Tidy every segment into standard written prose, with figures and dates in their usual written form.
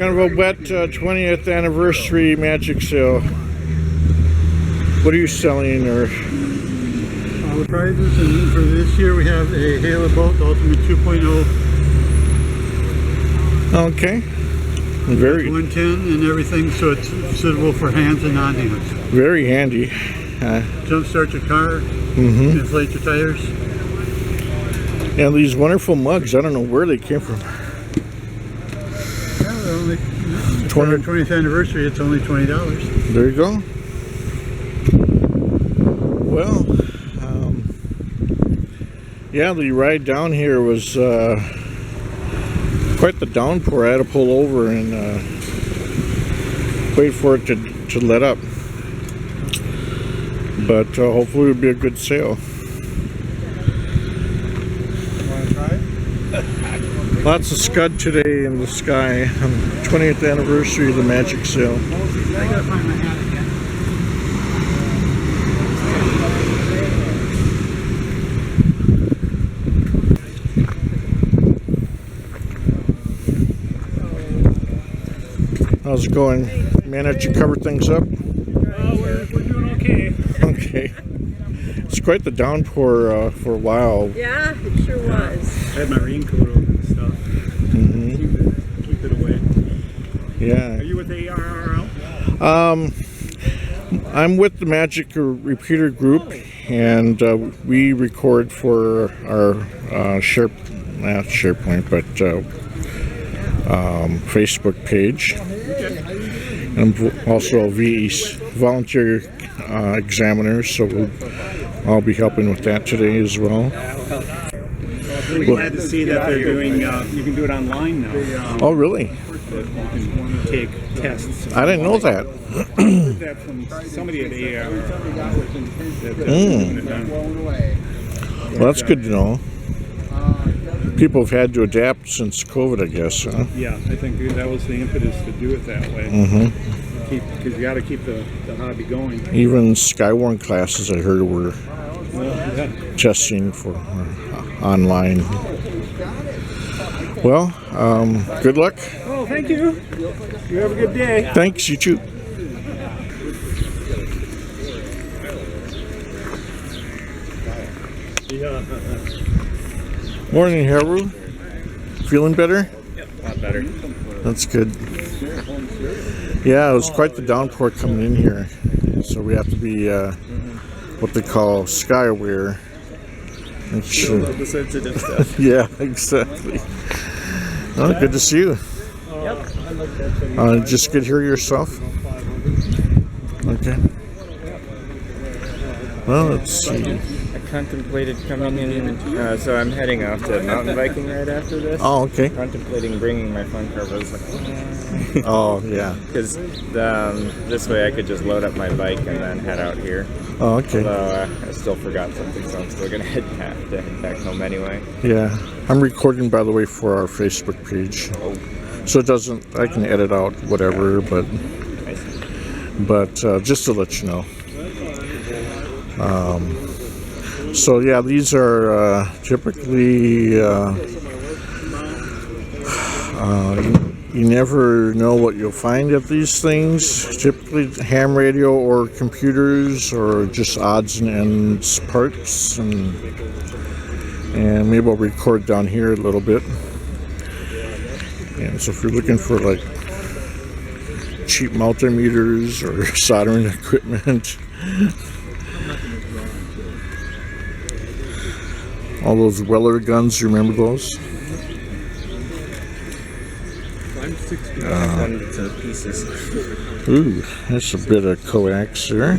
Kind of a wet 20th anniversary magic sale. What are you selling? Or all the prizes, and for this year we have a Halo Bolt Ultimate 2.0. Okay. Very 110 and everything, so it's suitable for hands and non-hands. very handy. Jumpstart your car, inflate your tires. And these wonderful mugs, I don't know where they came from. Yeah, they're only, for our 20th anniversary, it's only $20. There you go. Well, yeah, the ride down here was quite the downpour. I had to pull over and wait for it to let up. But hopefully it'll be a good sale. Want to try it? Lots of scud today in the sky on the 20th anniversary of the magic sale. I gotta find my hat again. How's it going? Managed to cover things up? We're doing okay. Okay. It's quite the downpour for a while. Yeah, it sure was. I had my raincoat over and stuff. Keep it away. Yeah. Are you with ARRL? I'm with the Magic Repeater Group, and we record for our not SharePoint, but Facebook page. I'm also a volunteer examiner, so I'll be helping with that today as well. I'm glad to see that they're doing, you can do it online now. Oh, really? You can take tests. I didn't know that. I heard that from somebody at ARRL. That they're doing it now. Well, that's good to know. People have had to adapt since COVID, I guess, huh? Yeah, I think that was the impetus to do it that way. Because you got to keep the hobby going. Even Skywarn classes, I heard, were testing for online. Well, good luck. Oh, thank you. You have a good day. Thanks, you too. Morning, Haru. Feeling better? Yep, a lot better. That's good. Yeah, it was quite the downpour coming in here. So we have to be what they call sky aware. The sensitive stuff. Yeah, exactly. Well, good to see you. Just get here yourself? Okay. Well, let's see. I contemplated coming in, so I'm heading off to mountain biking right after this. Oh, okay. Contemplating bringing my fun car, but I was like, oh, yeah. because this way I could just load up my bike and then head out here. Oh, okay. Although I still forgot something, so I'm still gonna head back home anyway. Yeah. I'm recording, by the way, for our Facebook page. So it doesn't, I can edit out whatever, but just to let you know. So yeah, these are typically you never know what you'll find at these things. Typically ham radio or computers or just odds and ends parts, and maybe I'll record down here a little bit. And so if you're looking for like cheap multimeters or soldering equipment, all those Weller guns, you remember those? One to pieces. Ooh, that's a bit of coax there.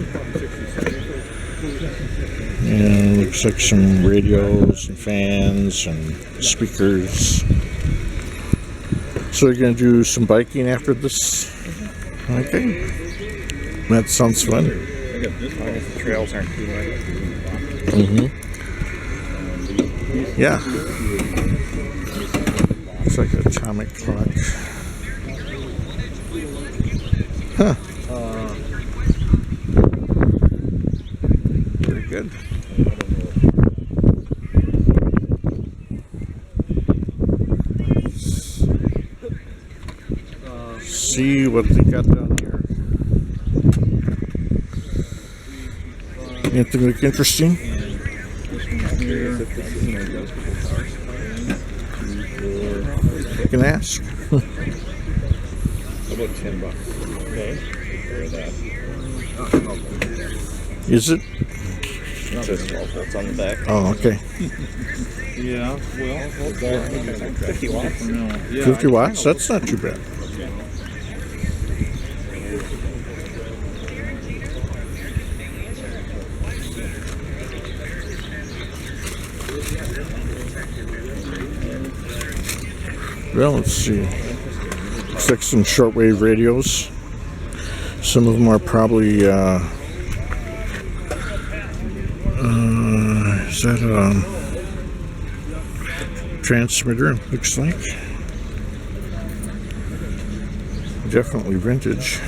And looks like some radios and fans and speakers. So you're going to do some biking after this? Okay. That sounds fun. As long as the trails aren't too wide. Yeah. Looks like an atomic clock. Huh. Pretty good. see what they got down here. Anything look interesting? You can ask. About $10. Okay. Is it? It says 12 volts on the back. Oh, okay. Yeah, well, 50 watts. yeah, 50 watts? That's not too bad. Well, let's see. Looks like some shortwave radios. Some of them are probably, is that a transmitter? Looks like. Definitely vintage.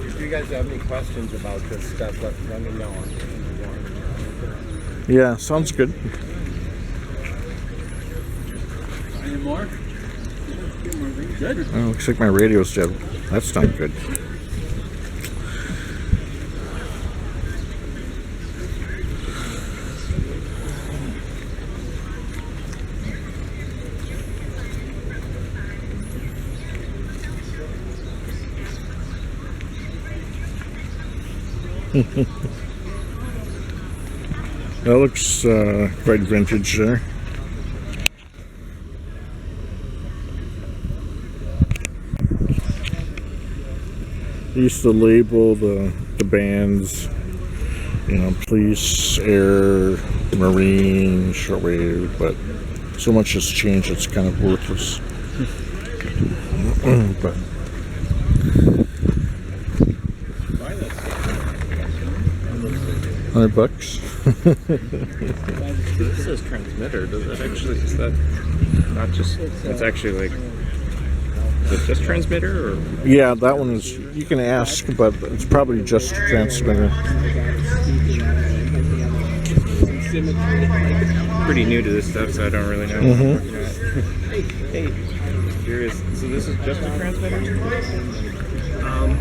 If you guys have any questions about this stuff, let me know. Yeah, sounds good. Any more? Good. Oh, looks like my radio's dead. That's not good. That looks quite vintage there. They used to label the bands, you know, police, air, marine, shortwave, but so much has changed it's kind of worthless. But $100. This says transmitter. Does that actually, is that not just, it's actually like, is it just transmitter or? Yeah, that one is, you can ask, but it's probably just a transmitter. Pretty new to this stuff, so I don't really know. Hey, just curious. So this is just a transmitter?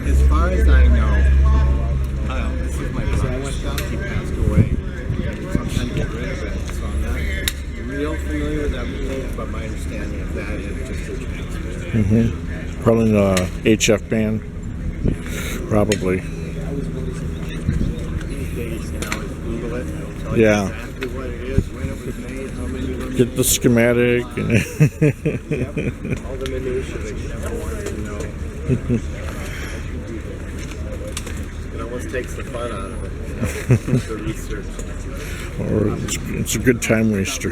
As far as I know, this is my brother's stuff. He passed away. So I'm trying to get rid of it. So I'm not real familiar with everything, but my understanding of that is just a transmitter. Probably the HF band. Probably. These days, you know, Google it. It'll tell you Yeah. exactly what it is, when it was made, how many were made. Get the schematic. And Yep. All the minutiae that you ever wanted to know. It almost takes the fun out of it, you know, the research. or it's a good time waster.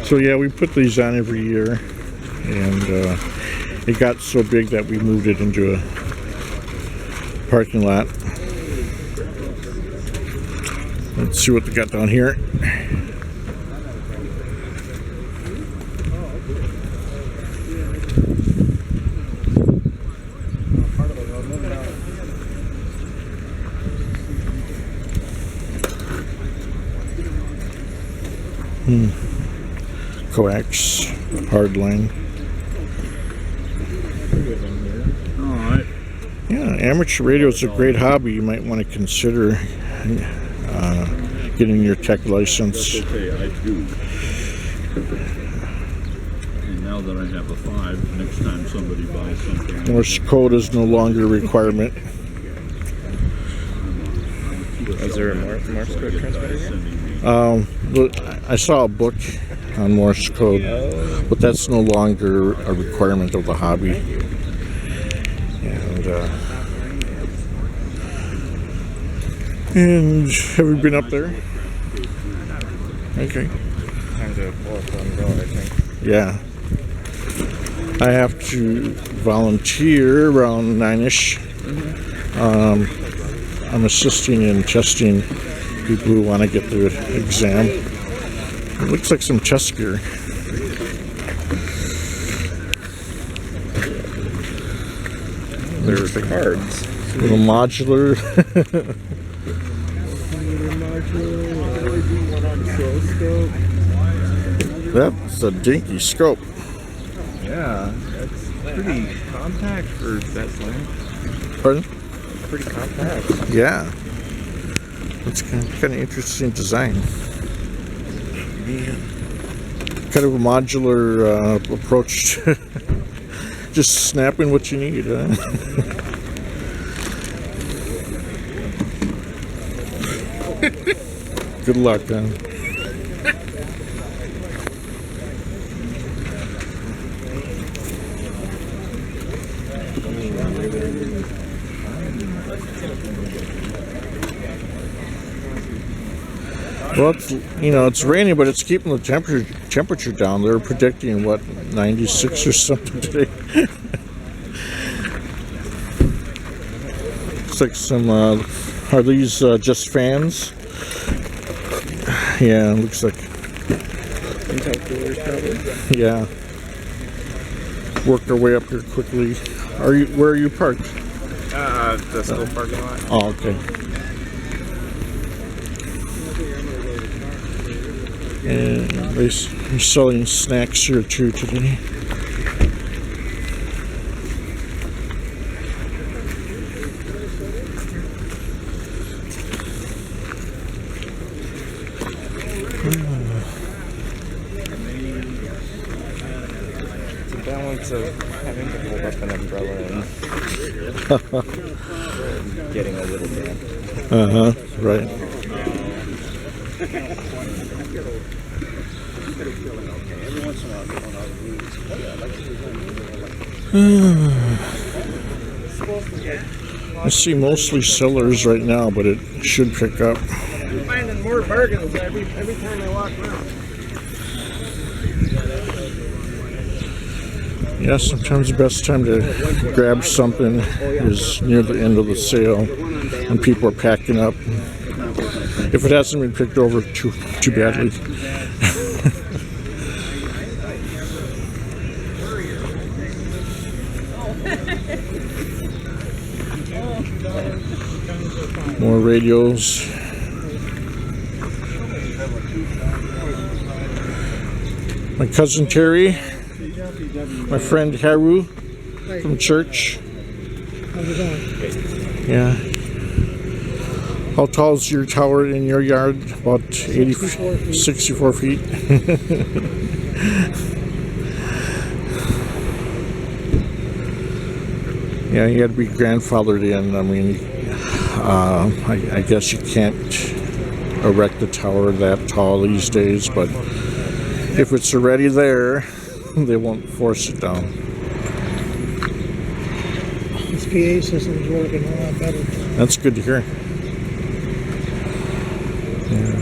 So yeah, we put these on every year, and it got so big that we moved it into a parking lot. Let's see what they got down here. Coax, hardline. Alright. Yeah, amateur radio is a great hobby. You might want to consider getting your tech license. Okay, I do. And now that I have a 5, next time somebody buys something, Morse code is no longer a requirement. Is there a Morse code transmitter here? Look, I saw a book on Morse code, but that's no longer a requirement of the hobby. And have you been up there? Okay. Time to pull up and go, I think. Yeah. I have to volunteer around 9-ish. I'm assisting in testing people who want to get their exam. It looks like some chest gear. There's the cards. Little modular. That's a dinky scope. Yeah, that's pretty compact for that slant. Pardon? Pretty compact. Yeah. That's kind of interesting design. Kind of a modular approach to just snapping what you need. Huh? Good luck, huh? Well, it's raining, but it's keeping the temperature down. They're predicting, what, 96 or something today. Looks like some, are these just fans? Yeah, looks like. Yeah. Work our way up here quickly. Where are you parked? The school parking lot. Oh, okay. And they're selling snacks here too today. It's a balance of having to hold up an umbrella and getting a little damp. Right. I see mostly sellers right now, but it should pick up. I'm finding more bargains every time I walk around. Yeah, sometimes the best time to grab something is near the end of the sale when people are packing up. If it hasn't been picked over too badly. More radios. My cousin Terry, my friend Haru from church. How's it going? Yeah. How tall is your tower in your yard? About 64 feet. Yeah, you got to be grandfathered in. I mean, I guess you can't erect a tower that tall these days, but if it's already there, they won't force it down. This PA system is working a lot better. That's good to hear. Yeah.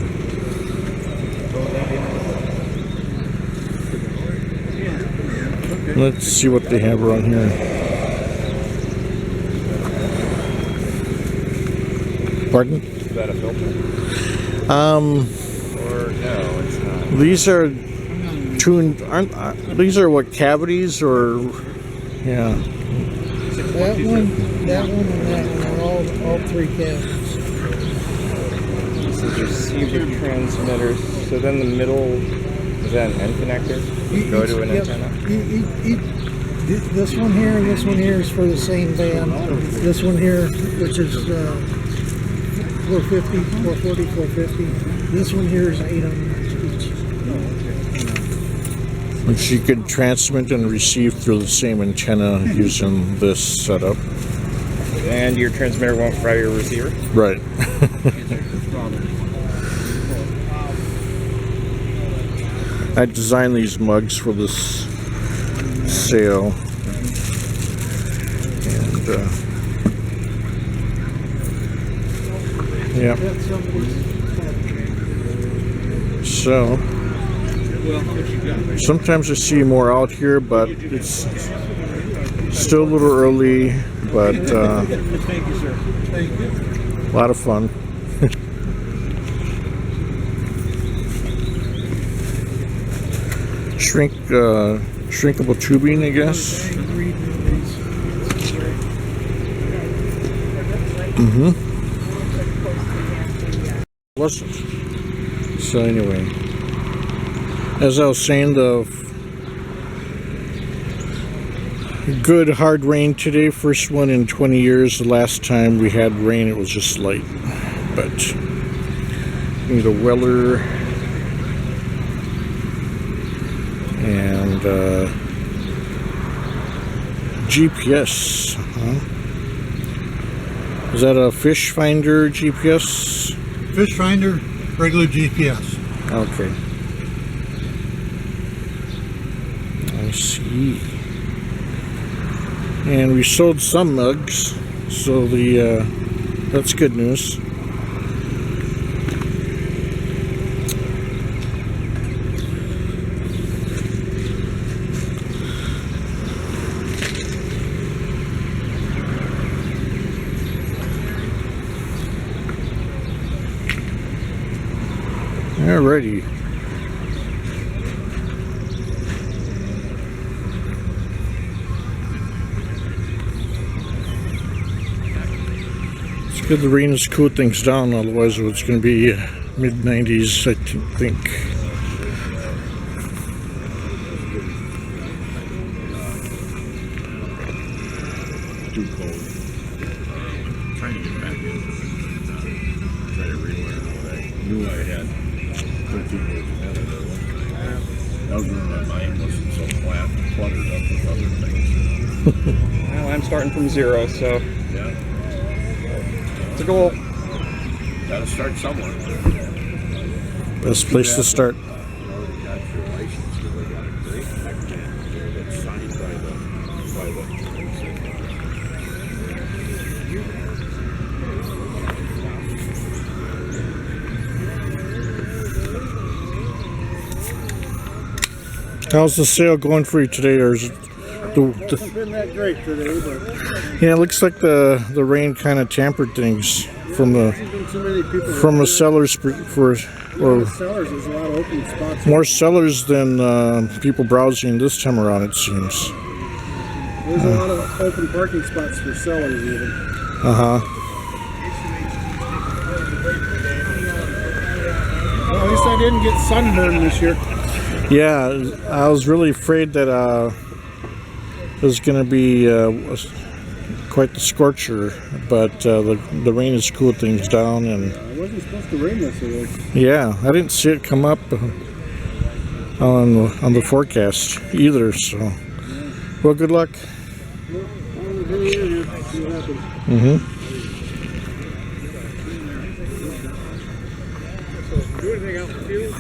Let's see what they have around here. Pardon? Is that a filter? Or no, it's not. These are tuned. These are what, cavities or? Yeah. That one, and that one are all three cavities. So receiver transmitters. So then the middle, is that an end connector? Go to an antenna? This one here and this one here is for the same band. This one here, which is 450, 440, 450. This one here is 800 each. Which you can transmit and receive through the same antenna using this setup. And your transmitter won't fry your receiver? Right. I designed these mugs for this sale. And, yeah. So, sometimes I see more out here, but it's still a little early, but Thank you, sir. Thank you. A lot of fun. Shrinkable tubing, I guess. Wasn't. So anyway, as I was saying, the good hard rain today, first one in 20 years. The last time we had rain, it was just light. But need a Weller and GPS. Is that a fish finder GPS? Fish finder, regular GPS. Okay. I see. And we sold some mugs, so that's good news. Alrighty. It's good the rain has cooled things down, otherwise it's going to be mid-90s, I think. Too cold. Trying to get back in. Try to relearn what I knew I had 13 years ago. That was when my mind wasn't so cluttered up with other things. Well, I'm starting from zero, so Yeah. it's a goal. Gotta start somewhere. Best place to start. You already got your license because I got a great that's signed by the How's the sale going for you today, or is it Hasn't been that great today, but yeah, it looks like the rain kind of tampered things from there's been too many people. the sellers or Sellers, there's a lot of open spots. more sellers than people browsing this time around, it seems. There's a lot of open parking spots for sellers even. Uh-huh. Well, at least I didn't get sunburned this year. Yeah, I was really afraid that it was going to be quite the scorcher, but the rain has cooled things down, and It wasn't supposed to rain yesterday. yeah, I didn't see it come up on the forecast either. So, well, good luck. See what happens. Mm-hmm. Do anything out in the field?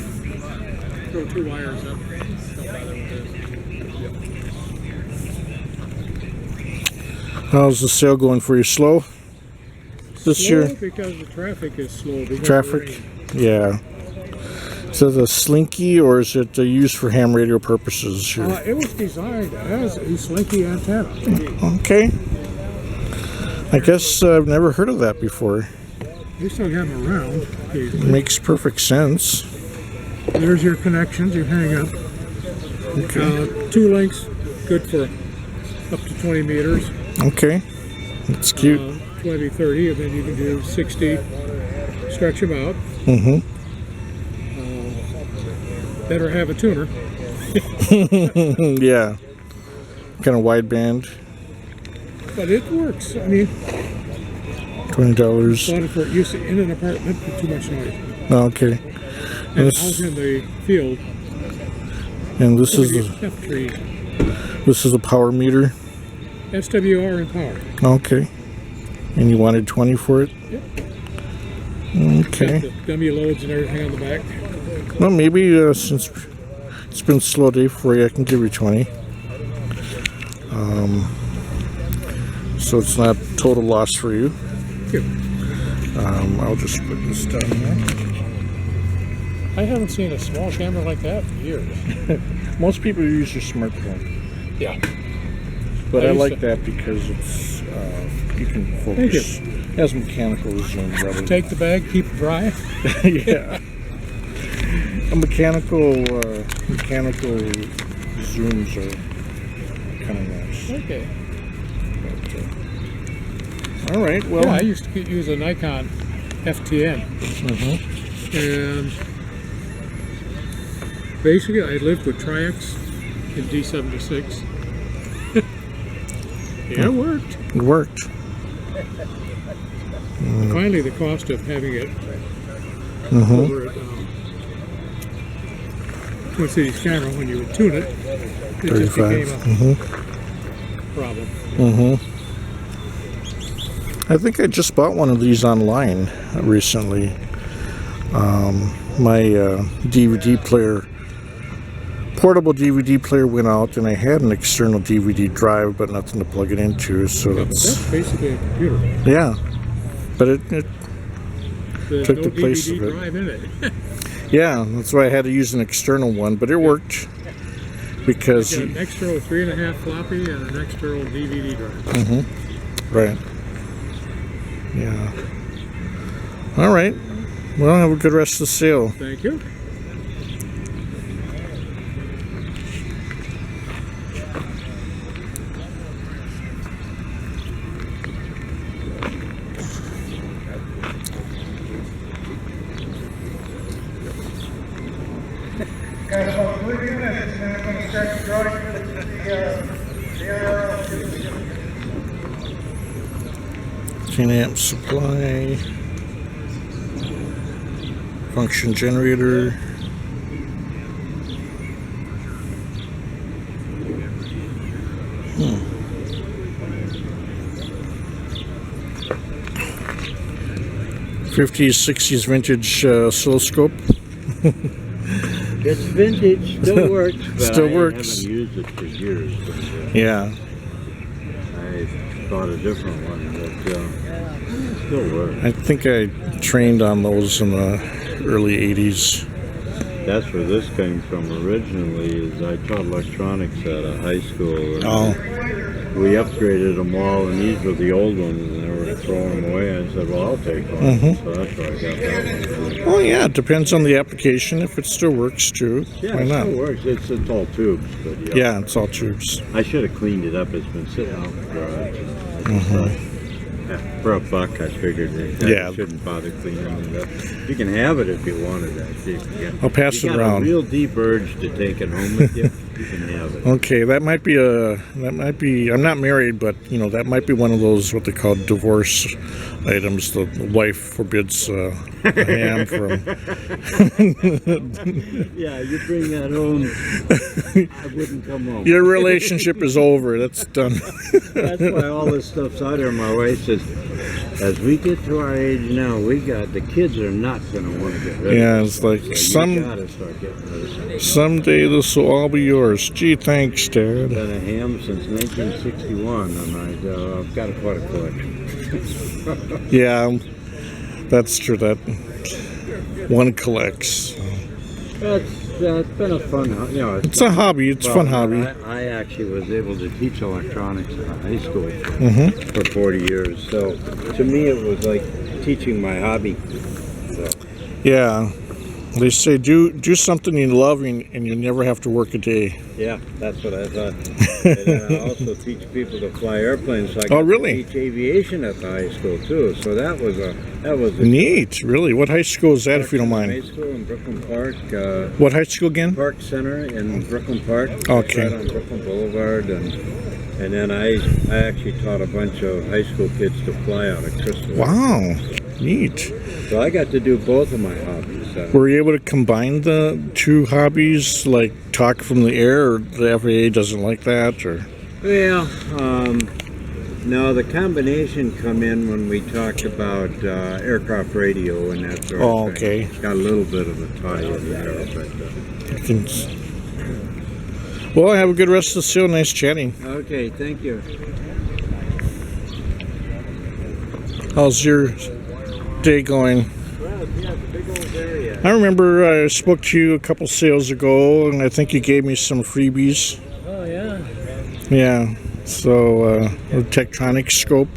Throw 2 wires up. How's the sale going for you? Slow this year? Because the traffic is slow. because of the Traffic? rain. Yeah. Is it a slinky, or is it used for ham radio purposes? It was designed as a slinky antenna. Okay. I guess I've never heard of that before. We still have them around occasionally. Makes perfect sense. There's your connections. You hang up. Okay. 2 links, good for up to 20 meters. Okay. That's cute. 20, 30, and then you can do 60. Stretch them out. Mm-hmm. Better have a tuner. Yeah. Kind of wideband. But it works. I mean, $20. bought it for use in an apartment with too much noise. Okay. And This- out in the field, And this is kept trees. a power meter. SWR and power. Okay. And you wanted 20 for it? Yep. Okay. Got the dummy loads and everything on the back. Well, maybe since it's been a slow day for you, I can give you 20. So it's not total loss for you. Here. I'll just put this down there. I haven't seen a small camera like that in years. Most people use your smartphone, Yeah. but I I used like to- that because it's you can Thank you. focus. Has mechanical zoom, brother. Take the bag, keep it dry. Yeah. A mechanical zooms are kind of nice. Okay. But, all right. Well. Yeah, I used to use a Nikon FTN, and basically I lived with Triax in D76. Yeah, it worked. It worked. Finally, the cost of having it over at Twin Cities Camera, when you would tune it, it just became a problem. I think I just bought one of these online recently. My DVD player, portable DVD player went out, and I had an external DVD drive, but nothing to plug it into. So That's basically a computer. yeah, but it There's took no the place DVD of it. drive in it. Yeah, that's why I had to use an external one, but it worked because Got an external 3.5 floppy and an external DVD drive. right. Yeah. All right. Well, have a good rest of the sale. Thank you. Got about 3 minutes, and then I'm going to start drawing the 10 amp supply. Function generator. Hmm. 50s, 60s vintage oscilloscope. It's vintage, still works, but Still I works. haven't used it for years. But, Yeah. I bought a different one, but still works. I think I trained on those in the early 80s. That's where this came from originally. Is I taught electronics at a high school. And Oh. we upgraded them all, and these were the old ones, and they were throwing them away. I said, "Well, I'll take one." So that's why I got that one. Oh yeah, it depends on the application. If it still works too, Yeah, why it not? still works. It's all tubes, but Yeah, it's all tubes. I should have cleaned it up. It's been sitting out in the garage. For $1, I figured that Yeah. I shouldn't bother cleaning it up. You can have it if you wanted, actually. I'll pass You it got around. a real deep urge to take it home with you. You can have it. Okay, that might be I'm not married, but you know, that might be one of those what they call divorce items. The wife forbids a ham from. Yeah, you bring that home, I wouldn't come home. Your relationship is over. That's done. That's why all this stuff's out there. My wife says, as we get to our age now, the kids are not going to want to get rid Yeah, of it's like it. So you some gotta start getting rid of it. someday this will all be yours. Gee, thanks, Dad. Been a ham since 1961, and I've got quite a collection. Yeah, that's true. That one collects. It's been a fun, It's a hobby. It's a fun hobby. I actually was able to teach electronics at a high school for 40 years. So to me, it was like teaching my hobby. So, Yeah, they say do something you love and you never have to work a day. yeah, that's what I thought. And then I also teach people to fly airplanes. So I got really? to teach aviation at the high school too. So that was a Neat, really. What high school is that, if you don't high mind? school in Brooklyn Park. What high school again? Park Center in Brooklyn Park. Okay. Right on Brooklyn Boulevard, and then I actually taught a bunch of high school kids to fly out of Crystal. Wow, neat. So I got to do both of my hobbies. Were you able to combine the two hobbies, like talk from the air, or the FAA doesn't like that, or? Well, no, the combination come in when we talked about aircraft radio and that sort of thing. Okay. It's got a little bit of a tie in there, but Well, have a good rest of the sale. Nice chatting. okay, thank you. How's your day going? Well, yeah, it's a big old area. I remember I spoke to you a couple sales ago, and I think you gave me some freebies. Oh, yeah. Yeah, so a Tektronix scope.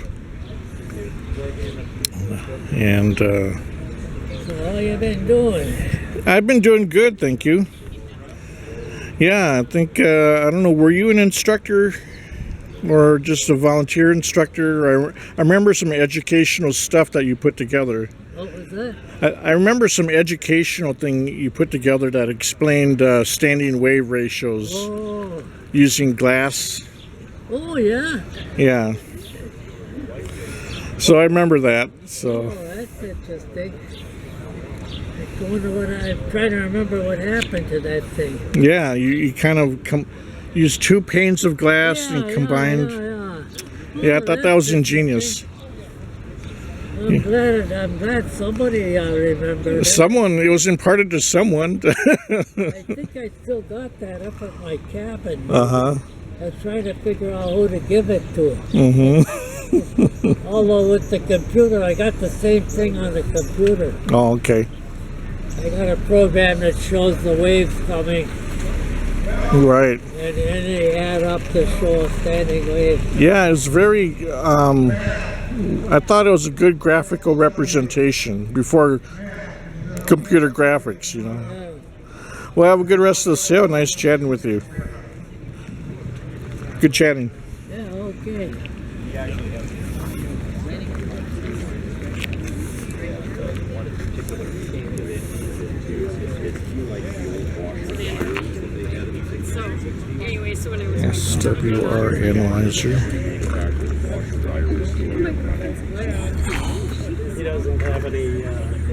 And So how you been doing? I've been doing good, thank you. Yeah, I think, I don't know, were you an instructor or just a volunteer instructor? I remember some educational stuff that you put together. What was that? I remember some educational thing you put together that explained standing wave ratios Oh, using glass. oh yeah. Yeah. So I remember that. Oh, So that's interesting. I wonder what I'm trying to remember what happened to that thing. yeah, you kind of used two panes of glass and combined. Yeah, I thought that was ingenious. I'm glad somebody remembered it. Someone, it was imparted to someone. I think I still got that up at my cabin. Uh-huh. I was trying to figure out who to give it to. Mm-hmm. Although with the computer, I got the same thing on the computer. Oh, okay. I got a program that shows the waves coming, Right. and they add up to show a standing wave. Yeah, it's very, I thought it was a good graphical representation before computer graphics, you know. Yeah. Well, have a good rest of the sail. Nice chatting with you. Good chatting. Yeah, okay. So when I was SWR analyzer. He doesn't have any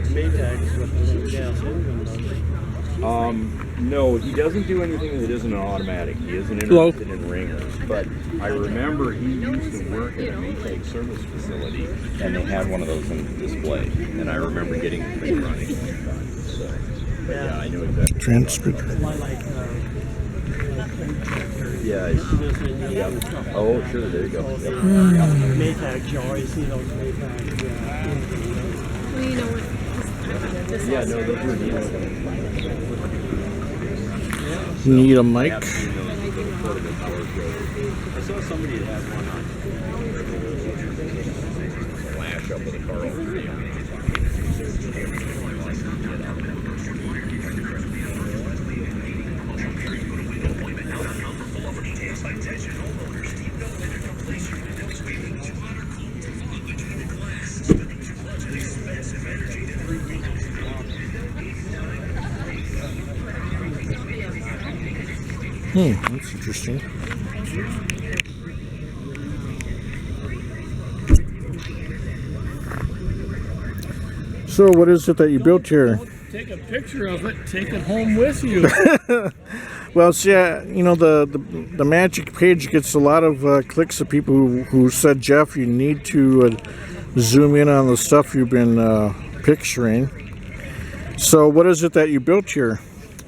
Maytags with the little gas engine, does he? No, he doesn't do anything that isn't an automatic. He isn't Hello. interested in ringers. But I remember he used to work at a Maytag service facility, and they had one of those in display. And I remember getting the thing running one time. So, but yeah, I know exactly. Transmitter. Like Yeah. yeah. Oh, sure. There you go. Yep. Maytags, you always see those Maytags. well, you know what? This Yeah, also- no, those were neat. Need a mic. I saw somebody that had one on flash up with a car over That's interesting. So, what is it that you built here? Take a picture of it, take it home with you. Well, see, you know, the magic page gets a lot of clicks of people who said, Jeff, you need to zoom in on the stuff you've been picturing. So, what is it that you built here?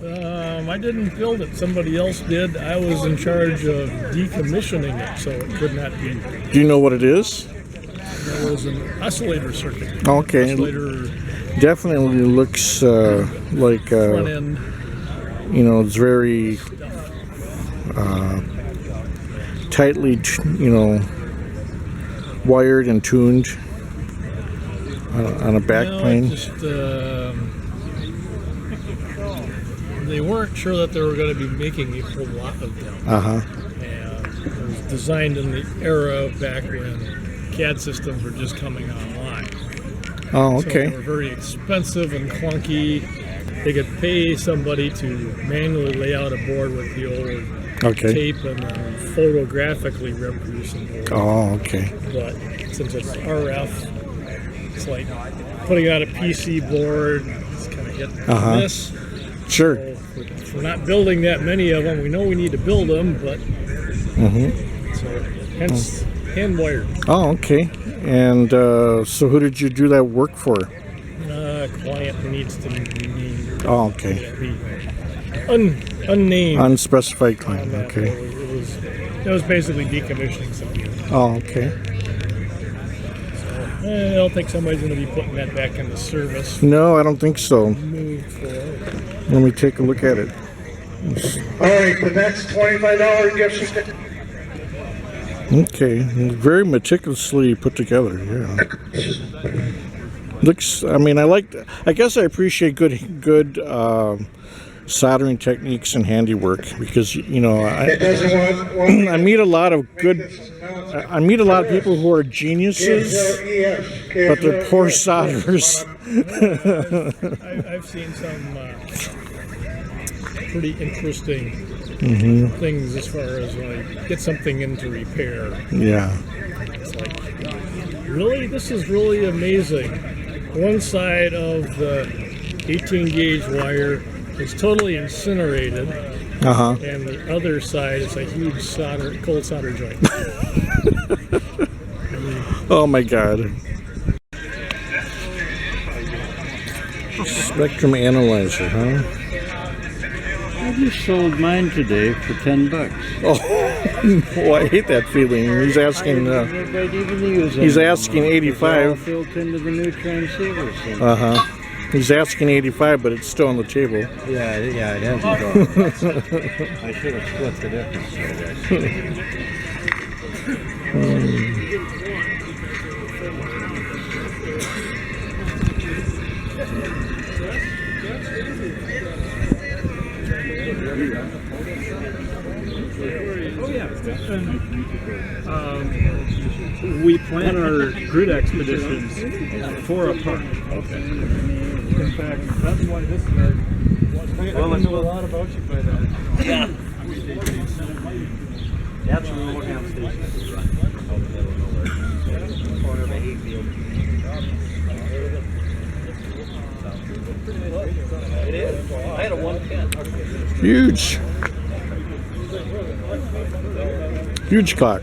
I didn't build it, somebody else did. I was in charge of decommissioning it, so it could not be. Do you know what it is? It was an oscillator circuit. Okay. Oscillator Definitely looks like, front end. you know, it's very tightly, wired and tuned on a back No, plane. it just, they weren't sure that they were going to be making a whole lot of them. Uh-huh. And it was designed in the era back when CAD systems were just coming online. Oh, So okay. they were very expensive and clunky. They could pay somebody to manually lay out a board with the old Okay. tape and then photographically reproduce a board. Oh, okay. But since it's RF, it's like putting out a PC board. It's kind of hit Uh-huh. and miss. Sure. So we're not building that many of them. We know we need to build them, but Mm-hmm. so hence hand wired. Oh, okay. And so who did you do that work for? Client who needs to be named. Oh, okay. Unnamed. Unspecified on client. that. Okay. It was basically decommissioning something. Oh, okay. I don't think somebody's going to be putting that back into service. No, I don't think so. Moved for Let me take a look at it. All right, the next $25 gift certificate. Okay. Very meticulously put together. Yeah. Looks. I mean, I guess I appreciate good soldering techniques and handiwork because It doesn't want I meet a lot of I meet a lot of people who are geniuses, but they're poor solderers. I've seen some pretty interesting things as far as like get something into repair. Yeah. It's like, really, this is really amazing. One side of the 18 gauge wire is totally incinerated, and the other side is a huge cold solder joint. Oh my God. Spectrum analyzer, huh? I just sold mine today for $10. Oh, I hate that feeling. He's asking. He's asking 85. Built into the new transceivers. He's asking 85, but it's still on the table. Yeah, it hasn't gone. I should have split the difference right, We plan our grid expeditions for a park. Okay. In fact, that's why this is our... I know a lot about you by that. Yeah. That's a remote ham station. It is. I had a 110. Huge. Huge clock.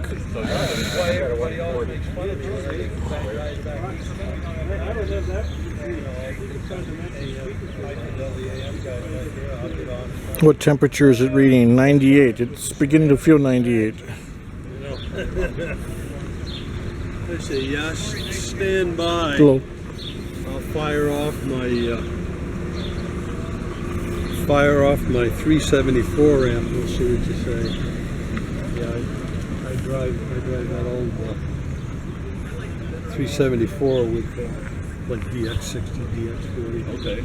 What temperature is it reading? 98. It's beginning to feel 98. I say yes, stand by. Hello. I'll fire off my 374 amp. We'll see what you say. Yeah, I drive that old 374 with like DX60, DX40. Okay.